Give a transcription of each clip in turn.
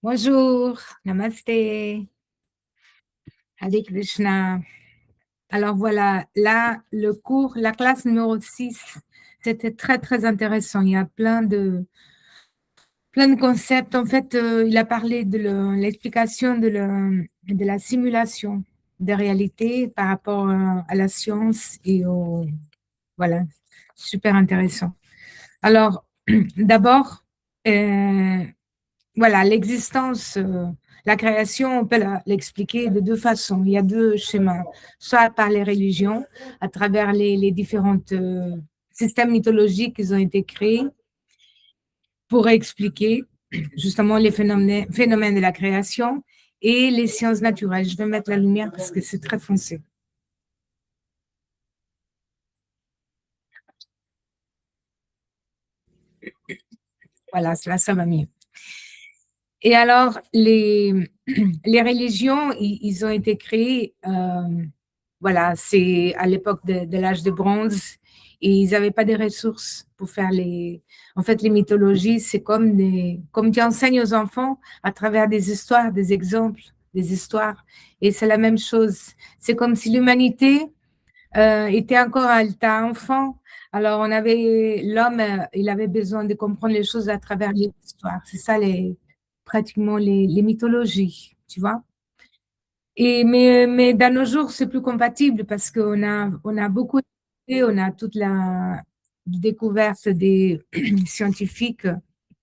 Bonjour, namasté, Hare Krishna. Alors voilà, là, la classe numéro 6, c'était très, très intéressant. Il y a plein de concepts. En fait, il a parlé de l'explication de la simulation des réalités par rapport à la science voilà, super intéressant. Alors, d'abord, euh, voilà, l'existence, la création, on peut l'expliquer de deux façons. Il y a deux schémas, soit par les religions, à travers les différents systèmes mythologiques qui ont été créés pour expliquer justement les phénomènes de la création et les sciences naturelles. Je vais mettre la lumière parce que c'est très foncé. Voilà, ça va mieux. Et alors, les religions, ils ont été créées, voilà, c'est à l'époque de l'âge de bronze, et ils n'avaient pas de ressources pour faire en fait, les mythologies, c'est comme tu enseignes aux enfants à travers des histoires, des exemples, des histoires, et c'est la même chose. C'est comme si l'humanité était encore à l'état enfant. Alors, l'homme, il avait besoin de comprendre les choses à travers les histoires. C'est ça, pratiquement les mythologies, tu vois. Mais dans nos jours, c'est plus compatible parce on a beaucoup, on a toute la découverte des scientifiques.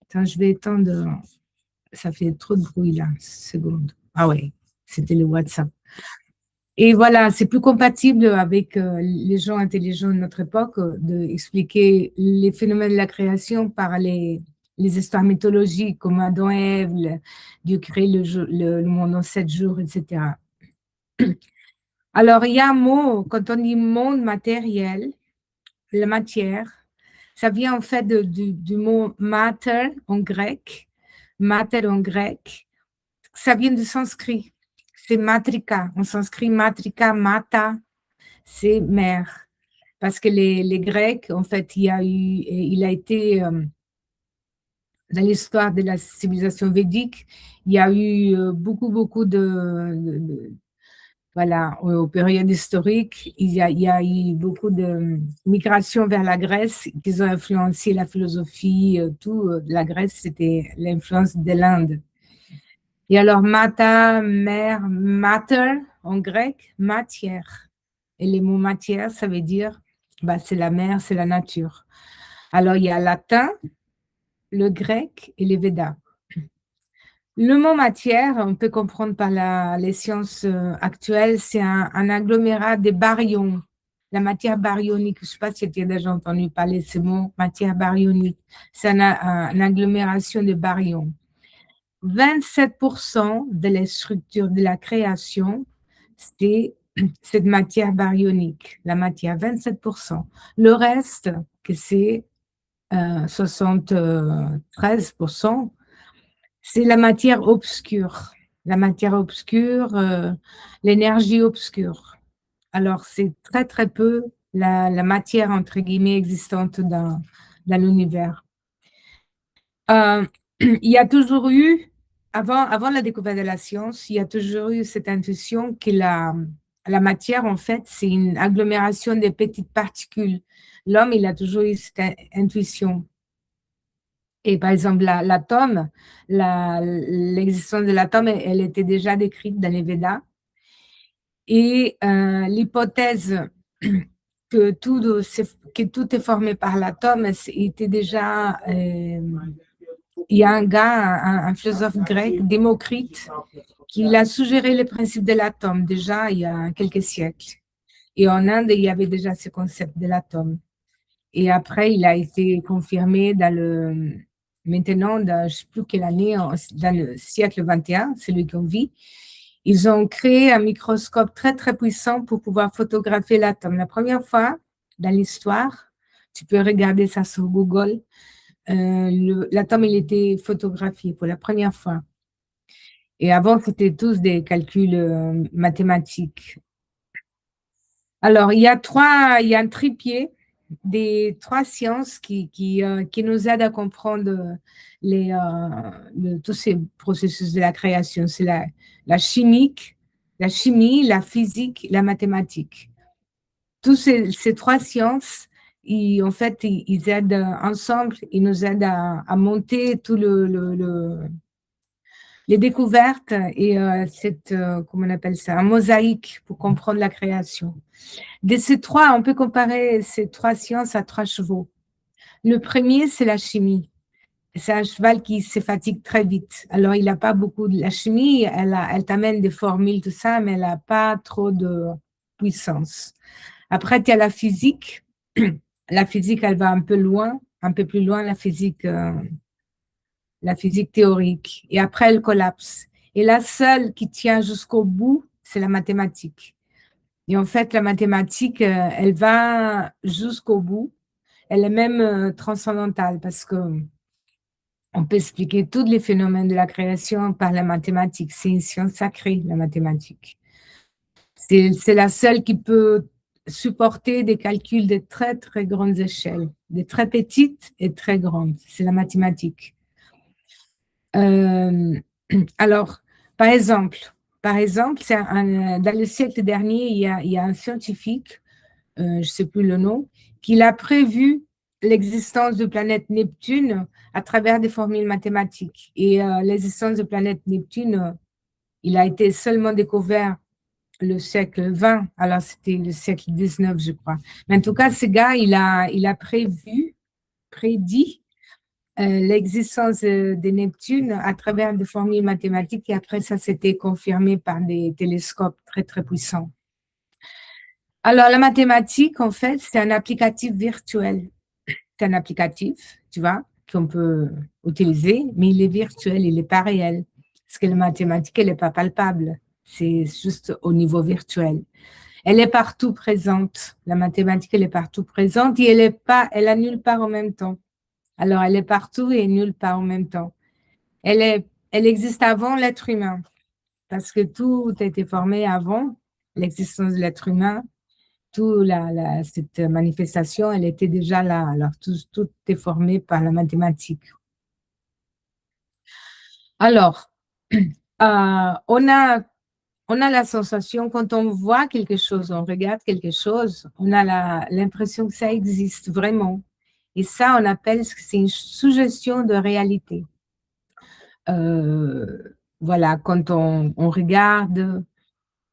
Attends, je vais étendre, ça fait trop de bruit là, seconde. Ah ouais, c'était le WhatsApp. Et voilà, c'est plus compatible avec les gens intelligents de notre époque d'expliquer les phénomènes de la création par les histoires mythologiques comme Adam et Ève, Dieu crée le monde en 7 jours, etc. Alors, il y a un mot, quand on dit monde matériel, la matière, ça vient en fait du mot mater en grec, ça vient du sanskrit, c'est matrika, en sanskrit matrika, mata, c'est mère. Parce que les Grecs, en fait, il a été, dans l'histoire de la civilisation védique, il y a eu beaucoup voilà, aux périodes historiques, il y a eu beaucoup de migrations vers la Grèce qui ont influencé la philosophie, tout. La Grèce, c'était l'influence de l'Inde. Et alors, mata, mère, mater, en grec, matière. Et les mots matière, ça veut dire, bah, c'est la mer, c'est la nature. Alors, il y a latin, le grec et les Védas. Le mot matière, on peut comprendre par les sciences actuelles, c'est un agglomérat de baryons. La matière baryonique, je ne sais pas si tu as déjà entendu parler de ce mot, matière baryonique. C'est une agglomération de baryons. 27% de la structure de la création, c'est cette matière baryonique, la matière, 27%. Le reste, que c'est 73%, c'est la matière obscure. La matière obscure, l'énergie obscure. Alors, c'est très, très peu la matière, entre guillemets, existante dans l'univers. Euh, il y a toujours eu, avant la découverte de la science, il y a toujours eu cette intuition que la matière, en fait, c'est une agglomération de petites particules. L'homme, il a toujours eu cette intuition. Et par exemple, l'atome, l'existence de l'atome, elle était déjà décrite dans les Védas. Et l'hypothèse que tout est formé par l'atome était déjà il y a un gars, un philosophe grec, Démocrite, qui a suggéré le principe de l'atome déjà il y a quelques siècles. Et en Inde, il y avait déjà ce concept de l'atome. Et après, il a été confirmé maintenant, je ne sais plus quelle année, dans le siècle 21, celui qu'on vit. Ils ont créé un microscope très, très puissant pour pouvoir photographier l'atome. La première fois dans l'histoire, tu peux regarder ça sur Google, l'atome, il était photographié pour la première fois. Et avant, c'était tous des calculs mathématiques. Alors, il y a un trépied des trois sciences qui nous aident à comprendre tous ces processus de la création. C'est la chimique, la chimie, la physique, la mathématique. Tous ces trois sciences, en fait, ils aident ensemble, ils nous aident à monter tout les découvertes et comment on appelle ça, un mosaïque pour comprendre la création. De ces trois, on peut comparer ces trois sciences à trois chevaux. Le premier, c'est la chimie. C'est un cheval qui se fatigue très vite. Alors, il n'a pas beaucoup de la chimie, elle t'amène des formules, tout ça, mais elle n'a pas trop de puissance. Après, tu as la physique. La physique, elle va un peu loin, un peu plus loin, la physique théorique. Et après, elle collapse. Et la seule qui tient jusqu'au bout, c'est la mathématique. Et en fait, la mathématique, elle va jusqu'au bout. Elle est même transcendantale parce que on peut expliquer tous les phénomènes de la création par la mathématique. C'est une science sacrée, la mathématique. C'est la seule qui peut supporter des calculs de très, très grandes échelles, de très petites et très grandes. C'est la mathématique. Euh, alors, par exemple, dans le siècle dernier, il y a un scientifique, je ne sais plus le nom, qui a prévu l'existence de planète Neptune à travers des formules mathématiques. Et l'existence de planète Neptune, il a été seulement découvert le siècle 20, alors c'était le siècle 19, je crois. Mais en tout cas, ce gars, il a prédit l'existence de Neptune à travers des formules mathématiques et après ça, c'était confirmé par des télescopes très, très puissants. Alors, la mathématique, en fait, c'est un applicatif virtuel. C'est un applicatif, tu vois, qu'on peut utiliser, mais il est virtuel, il n'est pas réel. Parce que la mathématique, elle n'est pas palpable. C'est juste au niveau virtuel. Elle est partout présente. La mathématique, elle est partout présente et elle est nulle part en même temps. Alors, elle est partout et nulle part en même temps. Elle existe avant l'être humain parce que tout a été formé avant l'existence de l'être humain. Cette manifestation, elle était déjà là. Alors, tout est formé par la mathématique. Alors, on a la sensation, quand on voit quelque chose, on regarde quelque chose, on a l'impression que ça existe vraiment. Et ça, on appelle, c'est une suggestion de réalité. Voilà, quand on regarde,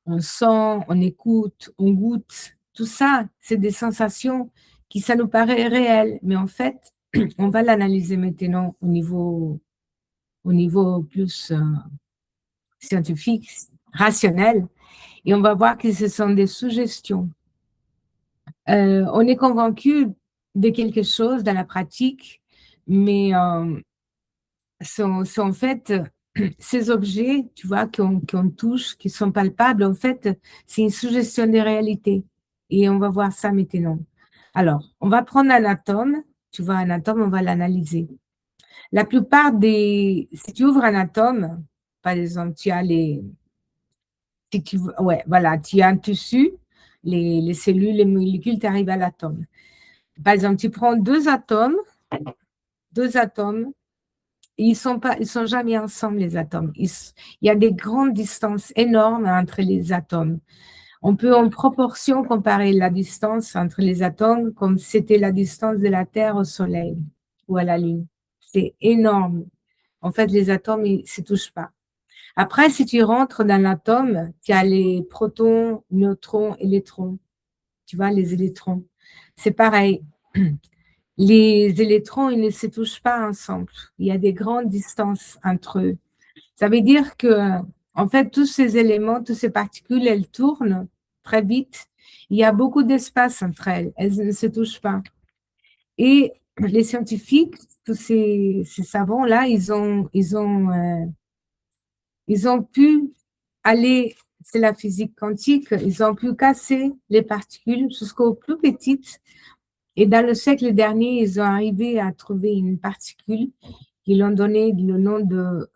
on sent, on écoute, on goûte, tout ça, c'est des sensations qui, ça nous paraît réel, mais en fait, on va l'analyser maintenant au niveau plus scientifique, rationnel, et on va voir que ce sont des suggestions. On est convaincu de quelque chose dans la pratique, mais sont en fait ces objets, tu vois, qu'on touche, qui sont palpables, en fait, c'est une suggestion des réalités. Et on va voir ça maintenant. Alors, on va prendre un atome, tu vois, un atome, on va l'analyser. La plupart si tu ouvres un atome, par exemple, tu as ouais, voilà, tu as un tissu, les cellules, les molécules, tu arrives à l'atome. Par exemple, tu prends deux atomes, ils sont jamais ensemble, les atomes. Il y a des grandes distances énormes entre les atomes. On peut en proportion comparer la distance entre les atomes comme c'était la distance de la Terre au Soleil ou à la Lune. C'est énorme. En fait, les atomes, ils ne se touchent pas. Après, si tu rentres dans l'atome, tu as les protons, neutrons, électrons. Tu vois, les électrons. C'est pareil. Les électrons, ils ne se touchent pas ensemble. Il y a des grandes distances entre eux. Ça veut dire que, en fait, tous ces éléments, toutes ces particules, elles tournent très vite. Il y a beaucoup d'espace entre elles. Elles ne se touchent pas. Et les scientifiques, tous ces savants-là, ils ont pu aller, c'est la physique quantique, ils ont pu casser les particules jusqu'aux plus petites. Et dans le siècle dernier, ils ont arrivé à trouver une particule qui l'ont donné le nom de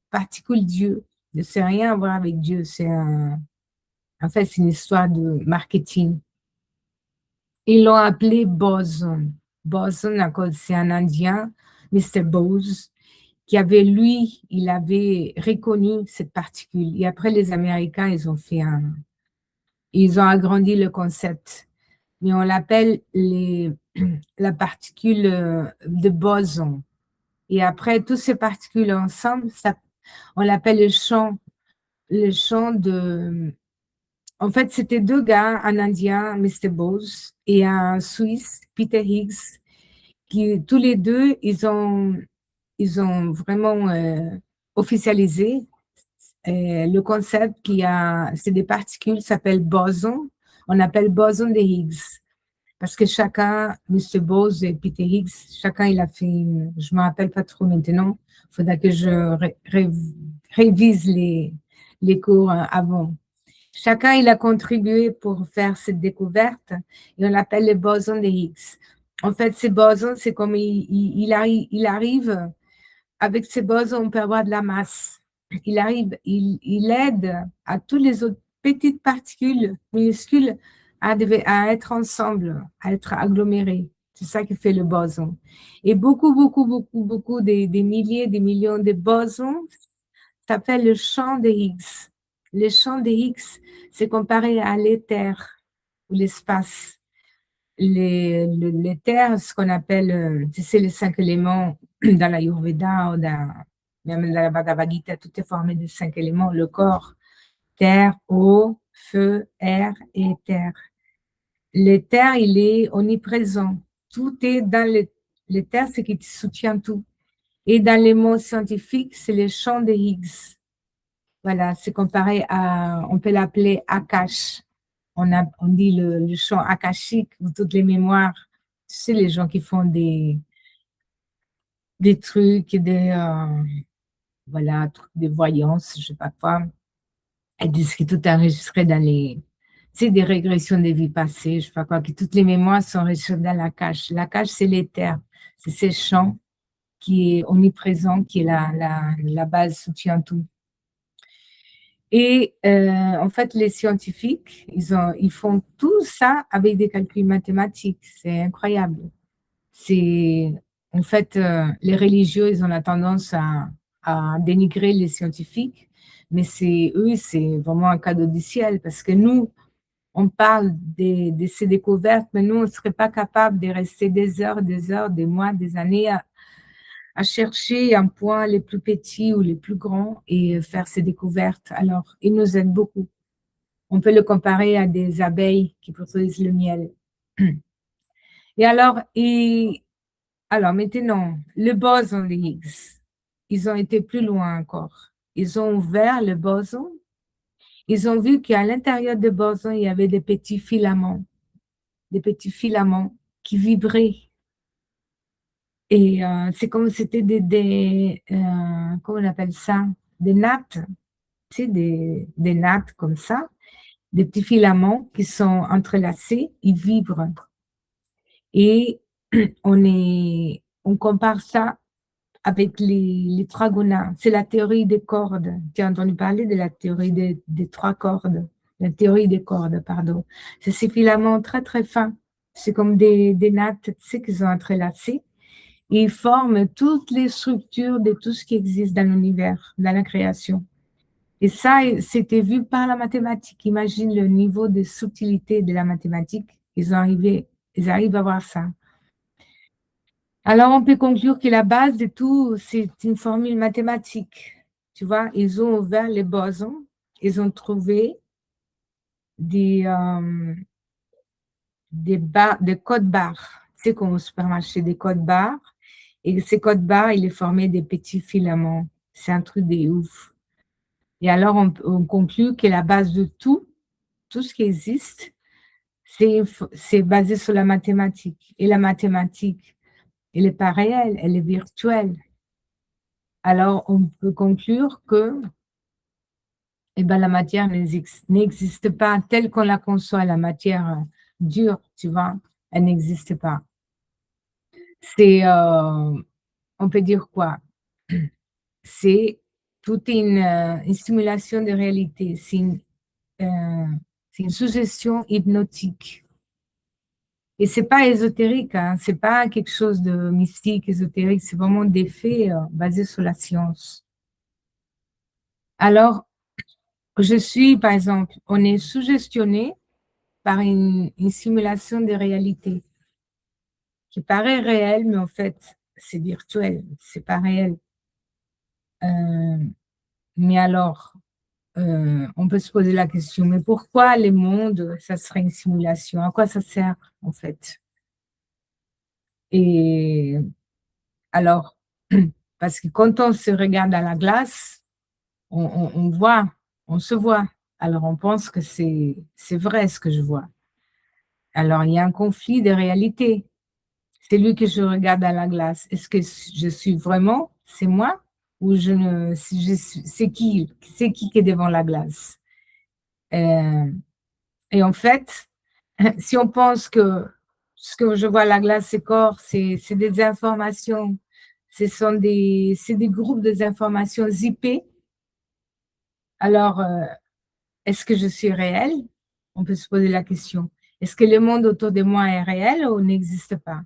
particule Dieu. C'est rien à voir avec Dieu. En fait, c'est une histoire de marketing. Ils l'ont appelé boson. Boson, à cause c'est un Indien, Mr. Bose, qui avait, lui, il avait reconnu cette particule. Et après, les Américains, ils ont agrandi le concept. Mais on l'appelle la particule de boson. Et après, toutes ces particules ensemble, on l'appelle le champ de... En fait, c'était deux gars, un Indien, Mr. Bose, et un Suisse, Peter Higgs, qui tous les deux, ils ont vraiment officialisé le concept c'est des particules, s'appelle boson. On appelle boson de Higgs. Parce que chacun, Mr. Bose et Peter Higgs, chacun, il a fait je ne me rappelle pas trop maintenant. Il faudra que je révise les cours avant. Chacun, il a contribué pour faire cette découverte et on l'appelle le boson de Higgs. En fait, ces bosons, c'est comme il arrive, avec ces bosons, on peut avoir de la masse. Il aide à toutes les autres petites particules minuscules à être ensemble, à être agglomérées. C'est ça qui fait le boson. Et beaucoup des milliers, des millions de bosons s'appelle le champ de Higgs. Le champ de Higgs, c'est comparé à l'éther ou l'espace. L'éther, ce qu'on appelle, tu sais, les 5 éléments dans la Yurveda ou même dans la Bhagavad Gita, tout est formé de 5 éléments, le corps, terre, eau, feu, air et terre. L'éther, il est omniprésent. Tout est dans l'éther, c'est qui soutient tout. Et dans les mots scientifiques, c'est le champ de Higgs. Voilà, c'est comparé on peut l'appeler Akash. On dit le champ akashique ou toutes les mémoires. Tu sais, les gens qui font des trucs, voilà, des voyances, je sais pas quoi. Elles disent que tout est enregistré dans tu sais, des régressions des vies passées, je sais pas quoi, que toutes les mémoires sont enregistrées dans l'Akash. L'Akash, c'est l'éther. C'est ce champ qui est omniprésent, qui est la base soutient tout. Et en fait, les scientifiques, ils font tout ça avec des calculs mathématiques. C'est incroyable. En fait, les religieux, ils ont la tendance à dénigrer les scientifiques, mais eux, c'est vraiment un cadeau du ciel parce que nous, on parle de ces découvertes, mais nous, on ne serait pas capable de rester des heures, des mois, des années à chercher un point les plus petits ou les plus grands et faire ces découvertes. Alors, ils nous aident beaucoup. On peut le comparer à des abeilles qui produisent le miel. Et alors maintenant, le boson de Higgs, ils ont été plus loin encore. Ils ont ouvert le boson. Ils ont vu qu'à l'intérieur du boson, il y avait des petits filaments qui vibraient. Et c'est comme si c'était comment on appelle ça? Des nattes, tu sais, des nattes comme ça, des petits filaments qui sont entrelacés, ils vibrent. Et on compare ça avec les tragonas. C'est la théorie des cordes. Tu as entendu parler de la théorie des 3 cordes, la théorie des cordes, pardon. C'est ces filaments très, très fins. C'est comme des nattes, tu sais, qu'ils ont entrelacées. Ils forment toutes les structures de tout ce qui existe dans l'univers, dans la création. Et ça, c'était vu par la mathématique. Imagine le niveau de subtilité de la mathématique. Ils arrivent à voir ça. Alors, on peut conclure que la base de tout, c'est une formule mathématique. Tu vois, ils ont ouvert les bosons, ils ont trouvé des codes barres. C'est comme au supermarché, des codes barres. Et ces codes barres, il est formé des petits filaments. C'est un truc de ouf. Et alors, on conclut que la base de tout ce qui existe, c'est basé sur la mathématique. Et la mathématique, elle n'est pas réelle, elle est virtuelle. Alors, on peut conclure que la matière n'existe pas telle qu'on la conçoit, la matière dure, tu vois, elle n'existe pas. On peut dire quoi? C'est toute une simulation de réalité, c'est une suggestion hypnotique. Et c'est pas ésotérique, hein, c'est pas quelque chose de mystique, ésotérique, c'est vraiment des faits basés sur la science. Alors, je suis, par exemple, on est suggestionné par une simulation de réalité qui paraît réelle, mais en fait, c'est virtuel, c'est pas réel. Euh, mais alors, on peut se poser la question, mais pourquoi les mondes, ça serait une simulation? À quoi ça sert, en fait? Et alors, parce que quand on se regarde à la glace, on voit, on se voit. Alors, on pense que c'est vrai ce que je vois. Alors, il y a un conflit de réalité. C'est lui que je regarde à la glace. Est-ce que je suis vraiment, c'est moi, ou je ne, si je suis, c'est qui est devant la glace? Euh, et en fait, si on pense que ce que je vois à la glace, c'est corps, c'est des informations, c'est des groupes des informations zippées. Alors, est-ce que je suis réel? On peut se poser la question. Est-ce que le monde autour de moi est réel ou n'existe pas?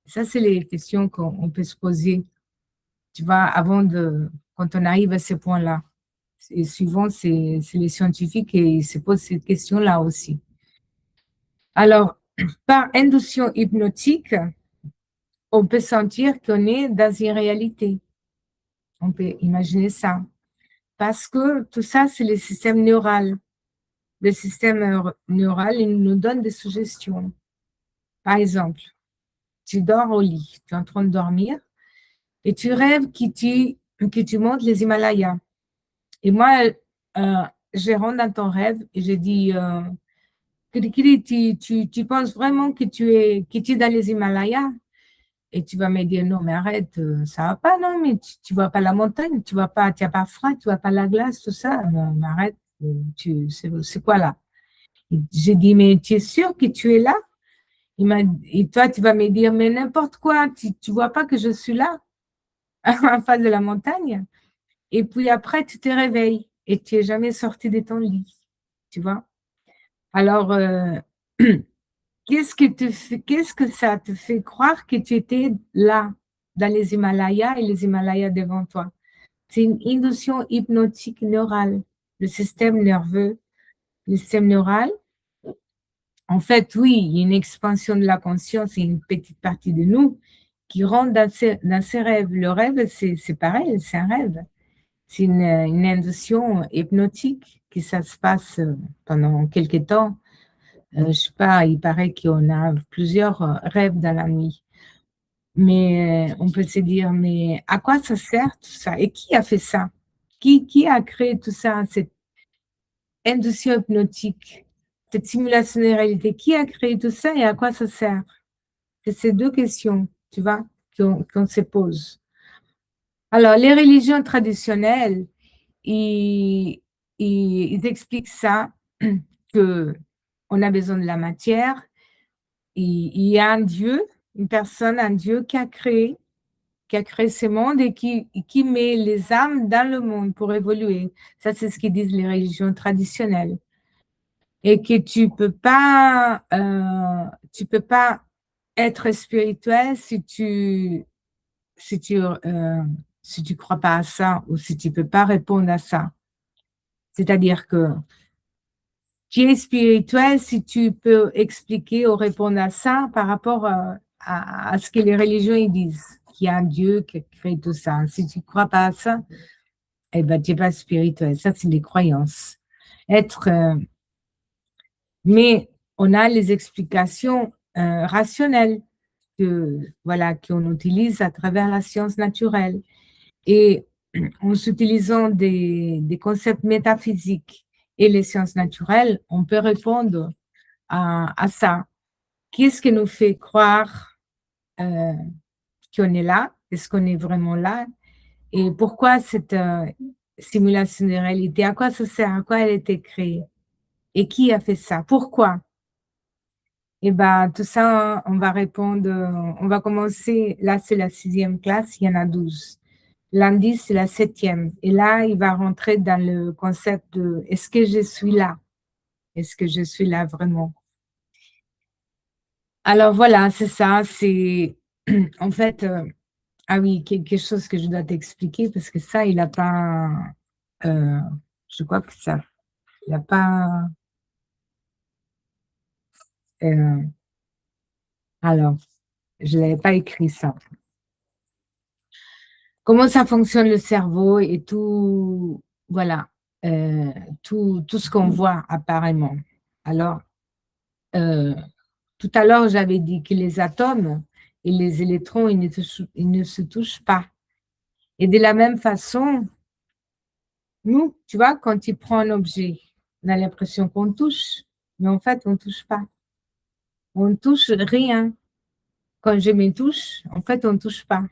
Ça, c'est les questions qu'on peut se poser, tu vois, quand on arrive à ce point-là. Et souvent, c'est les scientifiques qui se posent ces questions-là aussi. Alors, par induction hypnotique, on peut sentir qu'on est dans une réalité. On peut imaginer ça. Parce que tout ça, c'est le système neural. Le système neural, il nous donne des suggestions. Par exemple, tu dors au lit, tu es en train de dormir et tu rêves que tu montes les Himalayas. Et moi, je rentre dans ton rêve et je dis, Kiri, tu penses vraiment que tu es dans les Himalayas? Et tu vas me dire, non, mais arrête, ça va pas, non, mais tu vois pas la montagne, tu vois pas, tu n'as pas froid, tu vois pas la glace, tout ça. Non, mais arrête, c'est quoi là? J'ai dit, mais tu es sûr que tu es là? Et toi, tu vas me dire, mais n'importe quoi, tu vois pas que je suis là, en face de la montagne. Et puis après, tu te réveilles et tu n'es jamais sorti de ton lit, tu vois? Alors, qu'est-ce que ça te fait croire que tu étais là, dans les Himalayas et les Himalayas devant toi? C'est une induction hypnotique neurale. Le système nerveux, le système neural, en fait, oui, il y a une expansion de la conscience et une petite partie de nous qui rentre dans ces rêves. Le rêve, c'est pareil, c'est un rêve. C'est une induction hypnotique qui ça se passe pendant quelques temps. Je sais pas, il paraît qu'on a plusieurs rêves dans la nuit. Mais on peut se dire, mais à quoi ça sert tout ça? Et qui a fait ça? Qui a créé tout ça, cette induction hypnotique, cette simulation de réalité? Qui a créé tout ça et à quoi ça sert? C'est ces deux questions, tu vois, qu'on se pose. Alors, les religions traditionnelles, ils, ils expliquent ça, que on a besoin de la matière. Il y a un Dieu, une personne, un Dieu qui a créé ce monde et qui met les âmes dans le monde pour évoluer. Ça, c'est ce qu'ils disent les religions traditionnelles. Et que tu peux pas être spirituel si tu, si tu crois pas à ça ou si tu peux pas répondre à ça. C'est-à-dire que tu es spirituel si tu peux expliquer ou répondre à ça par rapport à ce que les religions ils disent, qu'il y a un Dieu qui a créé tout ça. Si tu ne crois pas à ça, eh ben, tu n'es pas spirituel. Ça, c'est des croyances. Être, mais on a les explications rationnelles voilà, qu'on utilise à travers la science naturelle. Et en utilisant des concepts métaphysiques et les sciences naturelles, on peut répondre à ça. Qu'est-ce qui nous fait croire euh, qu'on est là? Est-ce qu'on est vraiment là? Et pourquoi cette simulation de réalité? À quoi ça sert? À quoi elle a été créée? Et qui a fait ça? Pourquoi? Et ben, tout ça, on va répondre, on va commencer, là c'est la 6e classe, il y en a 12. Lundi, c'est la 7e. Et là, il va rentrer dans le concept de, est-ce que je suis là? Est-ce que je suis là vraiment? Alors voilà, c'est ça, c'est en fait, ah oui, quelque chose que je dois t'expliquer parce que ça, il a pas, heu, je crois que ça il a pas, heu, alors, je l'avais pas écrit ça. Comment ça fonctionne le cerveau et tout, voilà, heu, tout ce qu'on voit apparemment. Alors, heu, tout à l'heure, j'avais dit que les atomes et les électrons, ils ne se touchent pas et de la même façon, nous, tu vois, quand tu prends un objet, on a l'impression qu'on touche, mais en fait, on touche pas. On touche rien. Quand je me touche, en fait, on touche pas.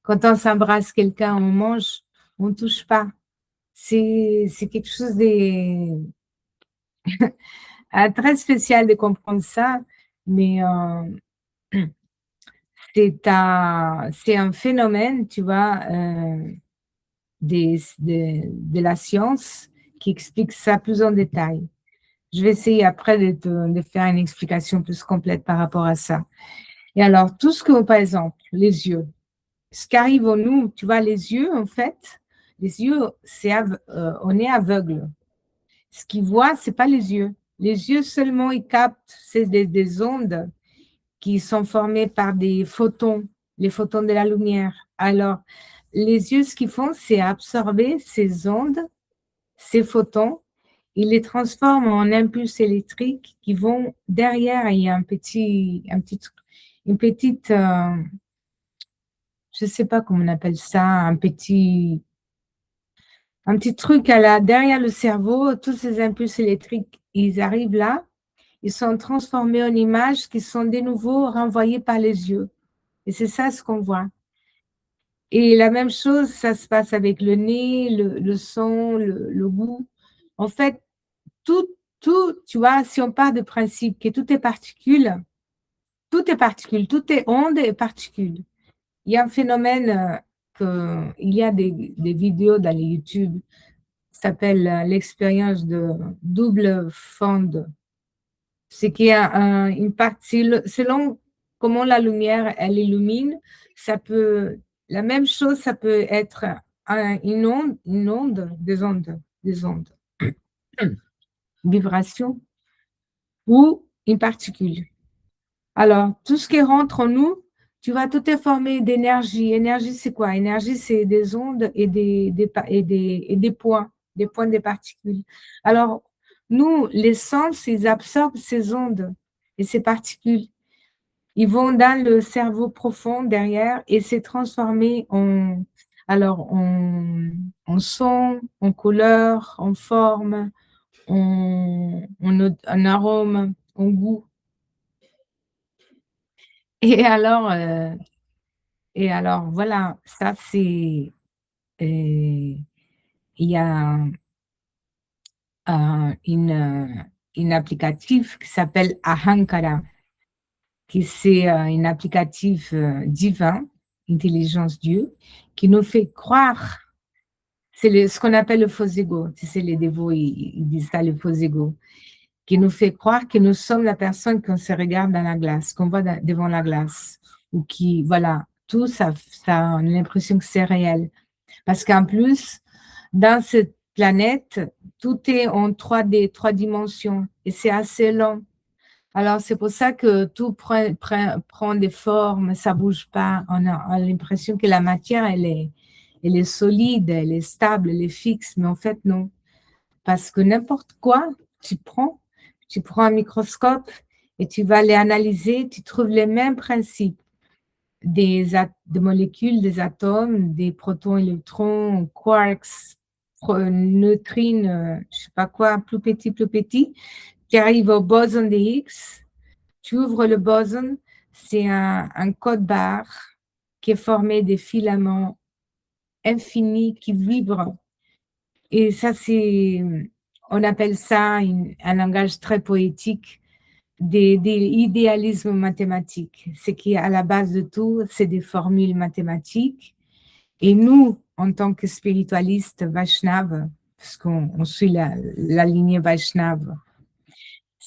Quand on s'embrasse quelqu'un, on mange, on touche pas. C'est quelque chose de très spécial de comprendre ça, mais c'est un phénomène, tu vois, de la science qui explique ça plus en détail. Je vais essayer après de faire une explication plus complète par rapport à ça. Et alors, tout ce que, par exemple, les yeux, ce qui arrive en nous, tu vois, les yeux, en fait, les yeux, on est aveugle. Ce qu'ils voient, c'est pas les yeux. Les yeux seulement, ils captent, c'est des ondes qui sont formées par des photons, les photons de la lumière. Alors, les yeux, ce qu'ils font, c'est absorber ces ondes, ces photons, ils les transforment en impulses électriques qui vont derrière, il y a une petite, je sais pas comment on appelle ça, un petit truc derrière le cerveau, tous ces impulses électriques, ils arrivent là, ils sont transformés en images qui sont de nouveau renvoyées par les yeux. Et c'est ça ce qu'on voit. Et la même chose, ça se passe avec le nez, le son, le goût. En fait, tout, tu vois, si on part du principe que tout est particules, tout est onde et particules. Il y a un phénomène il y a des vidéos dans les YouTube, ça s'appelle l'expérience de double fond. C'est qu'il y a une partie, selon comment la lumière, elle illumine, ça peut, la même chose, ça peut être une onde, des ondes, vibration ou une particule. Alors, tout ce qui rentre en nous, tu vois, tout est formé d'énergie. Énergie, c'est quoi? Énergie, c'est des ondes et des points des particules. Alors, nous, les sens, ils absorbent ces ondes et ces particules. Ils vont dans le cerveau profond derrière et c'est transformé en son, en couleur, en forme, en arôme, en goût. Et alors, euh, et alors voilà, ça c'est, il y a une applicatif qui s'appelle Ahankara, qui c'est une applicatif divin, intelligence Dieu, qui nous fait croire. C'est ce qu'on appelle le faux ego. Tu sais, les dévots, ils disent ça, le faux ego, qui nous fait croire que nous sommes la personne qu'on se regarde dans la glace, qu'on voit devant la glace, ou qui, voilà, tout ça, ça, on a l'impression que c'est réel. Parce qu'en plus, dans cette planète, tout est en 3D, 3 dimensions, et c'est assez long. Alors, c'est pour ça que tout prend des formes, ça bouge pas. On a l'impression que la matière, elle est solide, elle est stable, elle est fixe, mais en fait, non. Parce que n'importe quoi, tu prends un microscope et tu vas les analyser, tu trouves les mêmes principes des molécules, des atomes, des protons, électrons, quarks, neutrines, je sais pas quoi, plus petit. Tu arrives au boson de Higgs, tu ouvres le boson, c'est un code barre qui est formé des filaments infinis qui vibrent. Et ça, on appelle ça un langage très poétique des idéalismes mathématiques. Ce qui est à la base de tout, c'est des formules mathématiques. Et nous, en tant que spiritualistes Vaishnav, parce qu'on suit la lignée Vaishnava,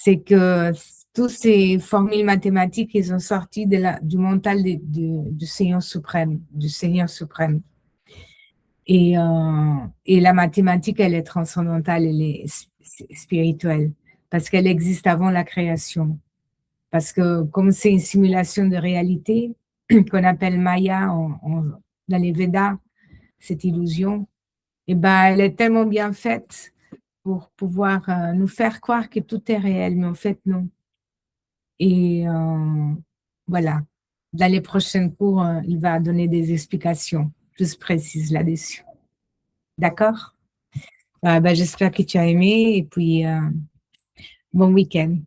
c'est que toutes ces formules mathématiques, ils ont sorti du mental du Seigneur suprême, du Seigneur suprême. Et la mathématique, elle est transcendantale, elle est spirituelle, parce qu'elle existe avant la création. Parce que comme c'est une simulation de réalité, qu'on appelle Maya dans les Védas, cette illusion, et ben, elle est tellement bien faite pour pouvoir nous faire croire que tout est réel, mais en fait, non. Et voilà, dans les prochains cours, il va donner des explications plus précises là-dessus. D'accord? Ben, j'espère que tu as aimé et puis bon week-end.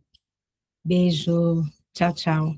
Bisous. Ciao, ciao.